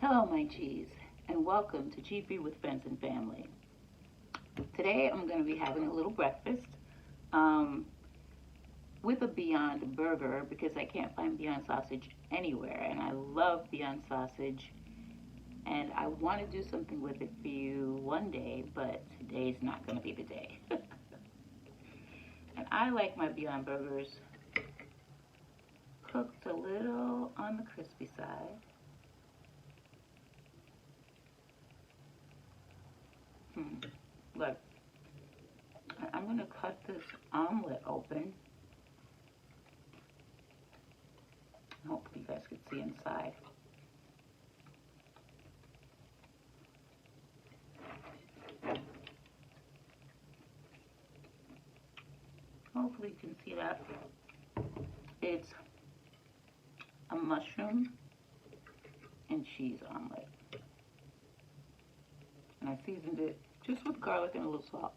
Hello, my G's, and welcome to GP with Friends and Family. Today I'm going to be having a little breakfast um, with a Beyond Burger because I can't find Beyond Sausage anywhere, and I love Beyond Sausage, and I want to do something with it for you one day, but today's not going to be the day. And I like my Beyond Burgers cooked a little on the crispy side. Look, I'm going to cut this omelet open. Hopefully you guys can see inside. Hopefully you can see that. It's a mushroom and cheese omelet. And I seasoned it just with garlic and a little salt.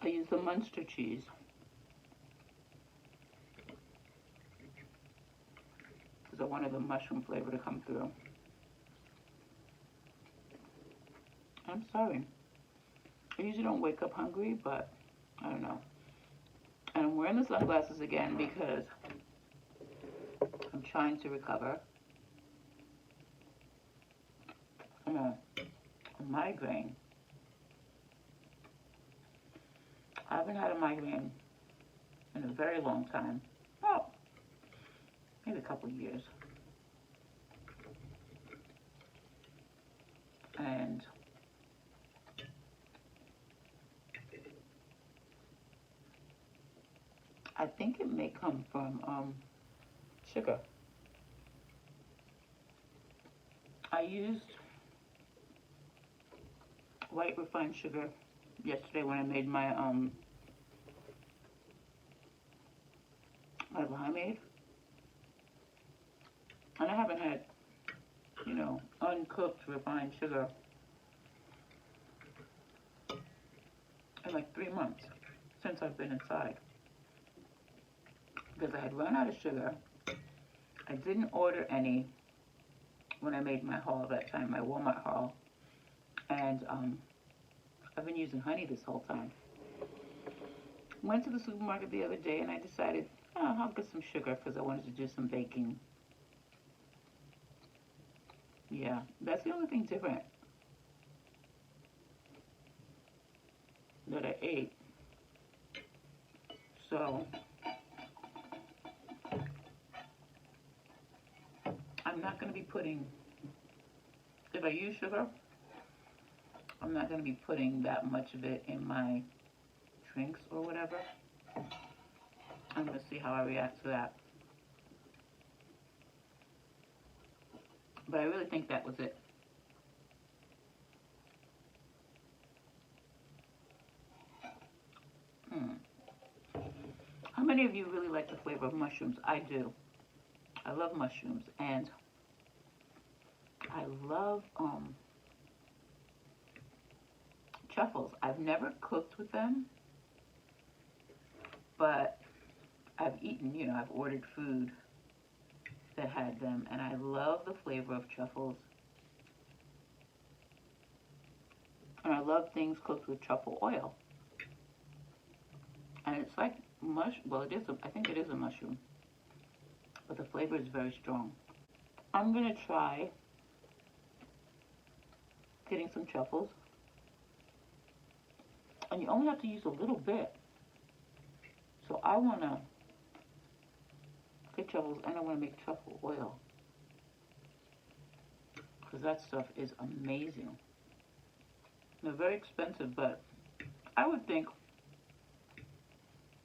I used the Munster cheese. Because I wanted the mushroom flavor to come through. I'm sorry. I usually don't wake up hungry, but I don't know. And I'm wearing the sunglasses again because I'm trying to recover a migraine. I haven't had a migraine in a very long time. Oh, maybe a couple of years. And I think it may come from sugar. I used white refined sugar yesterday when I made my my limeade, and I haven't had, uncooked refined sugar in like 3 months since I've been inside because I had run out of sugar. I didn't order any when I made my haul that time, my Walmart haul, and I've been using honey this whole time. Went to the supermarket the other day and I decided, I'll get some sugar because I wanted to do some baking. Yeah, that's the only thing different that I ate. So I'm not going to be putting, if I use sugar, I'm not going to be putting that much of it in my drinks or whatever. I'm going to see how I react to that. But I really think that was it. How many of you really like the flavor of mushrooms? I do. I love mushrooms, and I love truffles. I've never cooked with them, but I've eaten, I've ordered food that had them, and I love the flavor of truffles. And I love things cooked with truffle oil. And it's like well, I think it is a mushroom, but the flavor is very strong. I'm gonna try getting some truffles, and you only have to use a little bit. So I wanna get truffles, and I wanna make truffle oil, because that stuff is amazing. They're very expensive, but I would think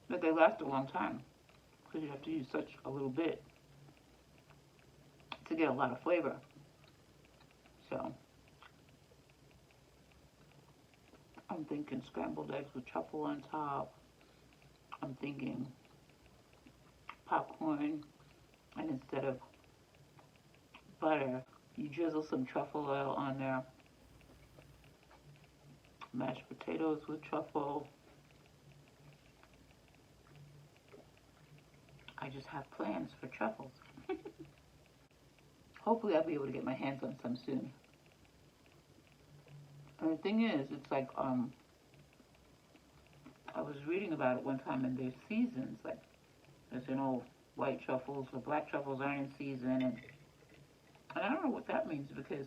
that they last a long time, because you have to use such a little bit to get a lot of flavor. So I'm thinking scrambled eggs with truffle on top. I'm thinking popcorn, and instead of butter, you drizzle some truffle oil on there. Mashed potatoes with truffle. just have plans for truffles. Hopefully I'll be able to get my hands on some soon. And the thing is, it's like, I was reading about it one time, and there's seasons, like, there's, white truffles or black truffles aren't in season, and I don't know what that means, because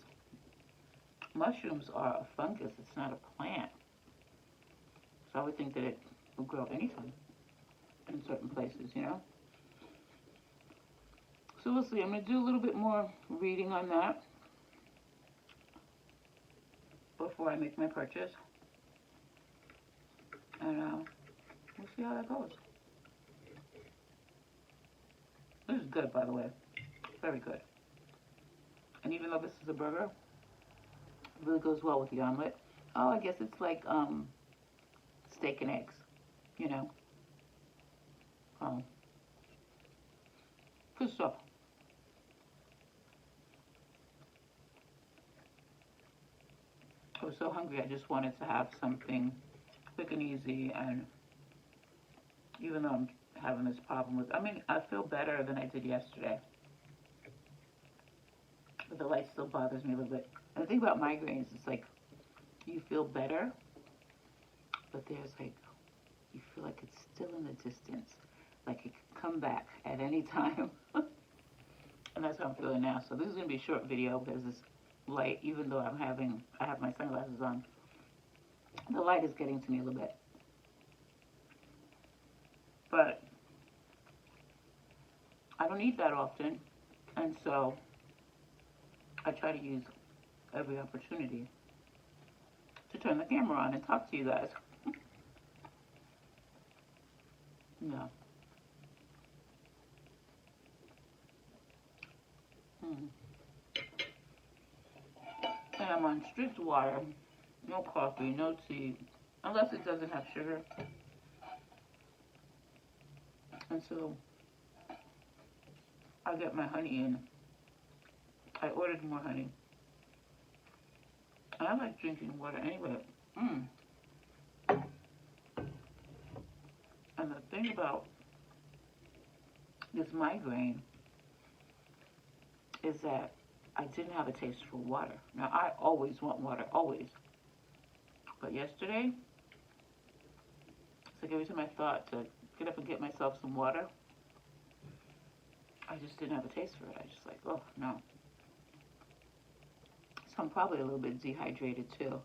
mushrooms are a fungus, it's not a plant. So I would think that it will grow anytime in certain places, So we'll see. I'm going to do a little bit more reading on that before I make my purchase. And we'll see how that goes. This is good, by the way. Very good. And even though this is a burger, it really goes well with the omelet. Oh, I guess it's like steak and eggs, Good stuff. I was so hungry, I just wanted to have something quick and easy, and even though I'm having this problem with, I feel better than I did yesterday, but the light still bothers me a little bit. And the thing about migraines, it's like, you feel better, but there's like, you feel like it's still in the distance, like it could come back at any time. And that's how I'm feeling now. So this is going to be a short video because this light, even though I have my sunglasses on, the light is getting to me a little bit. But I don't eat that often, and so I try to use every opportunity to turn the camera on and talk to you guys. No. And I'm on strict water, no coffee, no tea, unless it doesn't have sugar. And so I get my honey in. I ordered more honey. And I like drinking water anyway. And the thing about this migraine is that I didn't have a taste for water. Now, I always want water, always. But yesterday, it's like every time I thought to get up and get myself some water, I just didn't have a taste for it. I just like, oh, no. So I'm probably a little bit dehydrated too,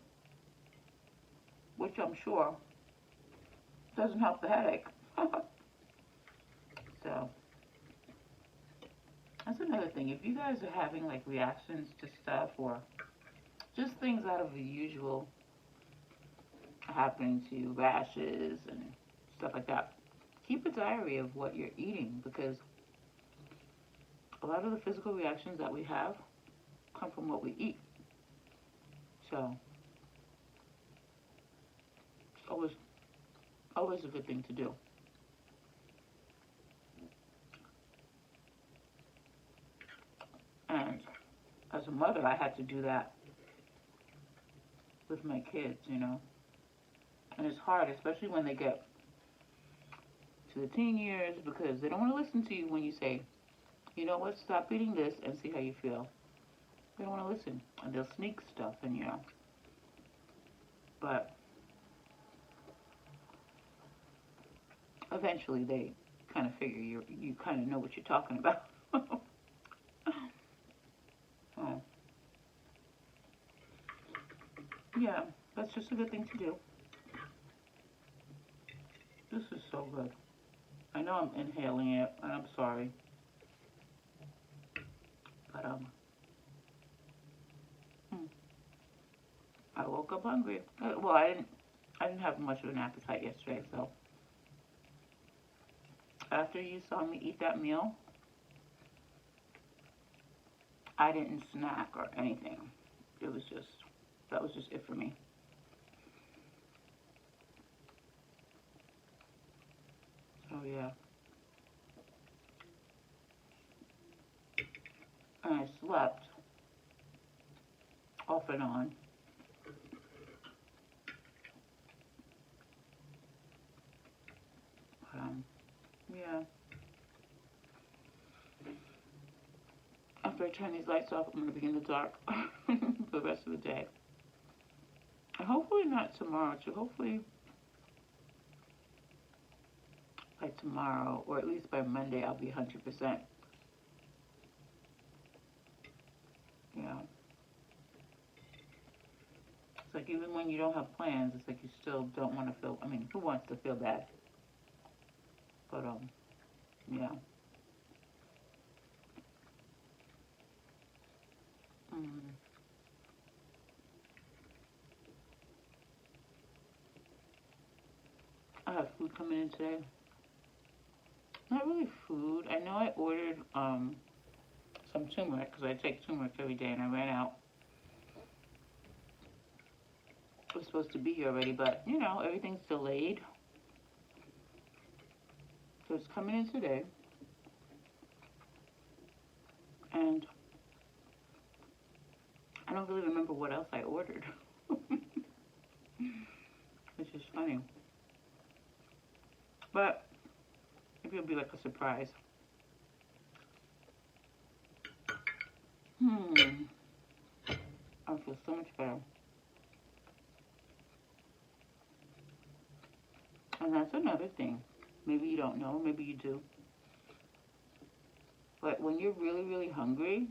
which I'm sure doesn't help the headache. So that's another thing. If you guys are having like reactions to stuff or just things out of the usual happening to you, rashes and stuff like that, keep a diary of what you're eating, because a lot of the physical reactions that we have come from what we eat. So it's always a good thing to do. And as a mother, I had to do that with my kids, And it's hard, especially when they get to the teen years, because they don't want to listen to you when you say, you know what, stop eating this and see how you feel. They don't want to listen, and they'll sneak stuff, and but eventually they kind of figure you kind of know what you're talking about. Yeah, that's just a good thing to do. This is so good. I know I'm inhaling it, and I'm sorry. But, I woke up hungry. Well, I didn't have much of an appetite yesterday, so after you saw me eat that meal, I didn't snack or anything. That was just it for me. So yeah. And I slept off and on. Yeah. I turn these lights off, I'm going to be in the dark for the rest of the day. And hopefully not tomorrow, too. Hopefully by tomorrow, or at least by Monday, I'll be 100%. Yeah. It's like even when you don't have plans, it's like you still don't want to feel, I mean, who wants to feel bad? But, yeah. I have food coming in today. Not really food. I know I ordered some turmeric because I take turmeric every day and I ran out. It was supposed to be here already, but you know, everything's delayed. So it's coming in today. And I don't really remember what else I ordered. Which is funny. But maybe it'll be like a surprise. I feel so much better. And that's another thing. Maybe you don't know, maybe you do. But when you're really, really hungry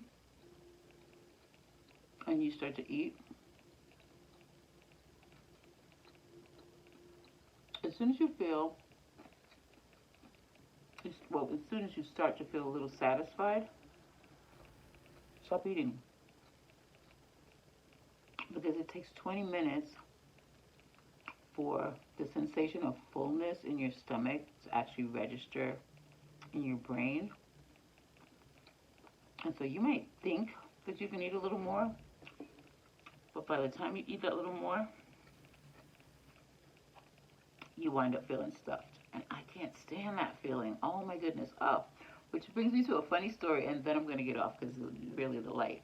and you start to eat, as soon as you feel, well, as soon as you start to feel a little satisfied, stop eating. Because it takes 20 minutes for the sensation of fullness in your stomach to actually register in your brain. And so you might think that you can eat a little more, but by the time you eat that little more, you wind up feeling stuffed. And I can't stand that feeling. Oh my goodness. Oh, which brings me to a funny story, and then I'm going to get off because it's really the light.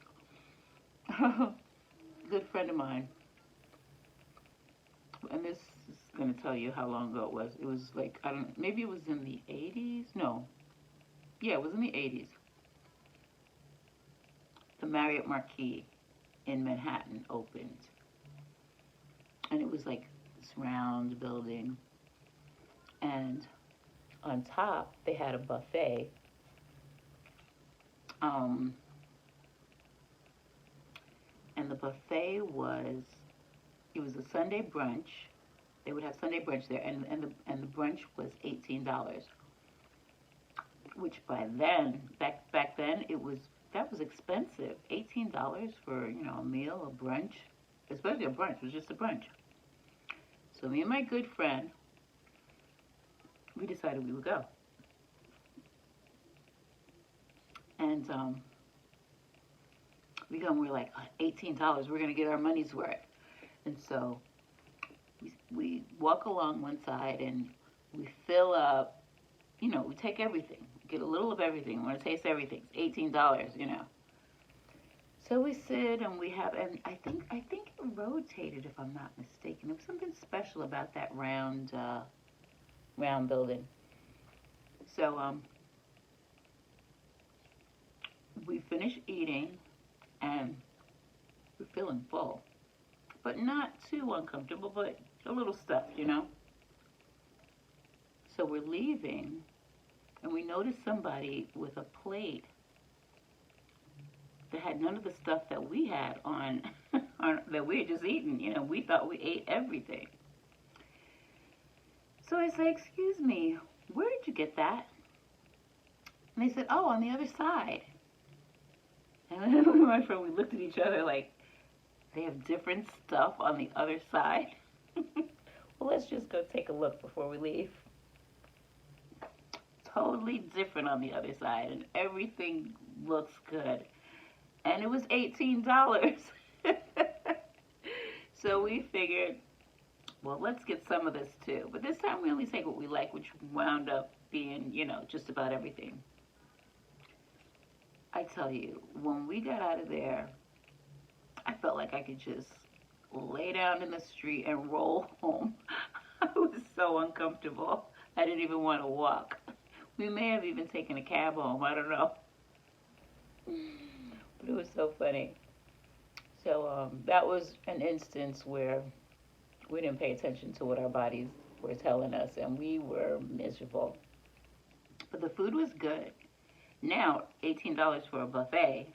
Good friend of mine, and this is going to tell you how long ago it was. It was like, I don't know, maybe it was in the 80s? No. Yeah, it was in the 80s. The Marriott Marquis in Manhattan opened. And it was like this round building. And on top, they had a buffet. And the buffet was, it was a Sunday brunch. They would have Sunday brunch there, and the brunch was $18. Which by then, back then, that was expensive. $18 for, you know, a meal, a brunch, especially a brunch. It was just a brunch. So me and my good friend, we decided we would go. And we go and we're like, $18, we're gonna get our money's worth. And so we walk along one side and we fill up, you know, we take everything, get a little of everything. We want to taste everything. It's $18, you know. So we sit and we have, and I think it rotated, if I'm not mistaken. There was something special about that round building. So we finish eating and we're feeling full, but not too uncomfortable, but a little stuffed, you know. So we're leaving and we notice somebody with a plate that had none of the stuff that we had on that we had just eaten. You know, we thought we ate everything. So I say, excuse me, where did you get that? And they said, oh, on the other side. And then my friend, we looked at each other like, they have different stuff on the other side? Well, let's just go take a look before we leave. Totally different on the other side, and everything looks good. And it was $18. So we figured, well, let's get some of this too. But this time we only take what we like, which wound up being, you know, just about everything. I tell you, when we got out of there, I felt like I could just lay down in the street and roll home. I was so uncomfortable. I didn't even want to walk. We may have even taken a cab home, I don't know. But it was so funny. So that was an instance where we didn't pay attention to what our bodies were telling us, and we were miserable. But the food was good. Now, $18 for a buffet,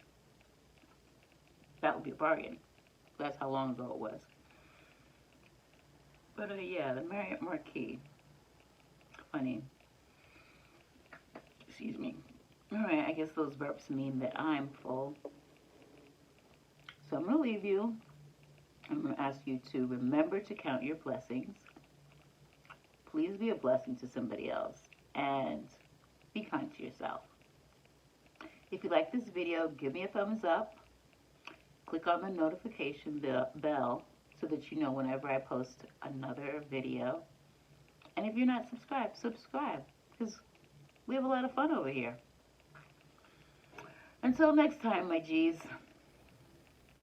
that would be a bargain. That's how long ago it was. But yeah, the Marriott Marquis. Funny. Excuse me. All right, I guess those burps mean that I'm full. So I'm going to leave you. I'm going to ask you to remember to count your blessings. Please be a blessing to somebody else. And be kind to yourself. If you like this video, give me a thumbs up. Click on the notification bell so that you know whenever I post another video. And if you're not subscribed, subscribe, because we have a lot of fun over here. Until next time, my G's.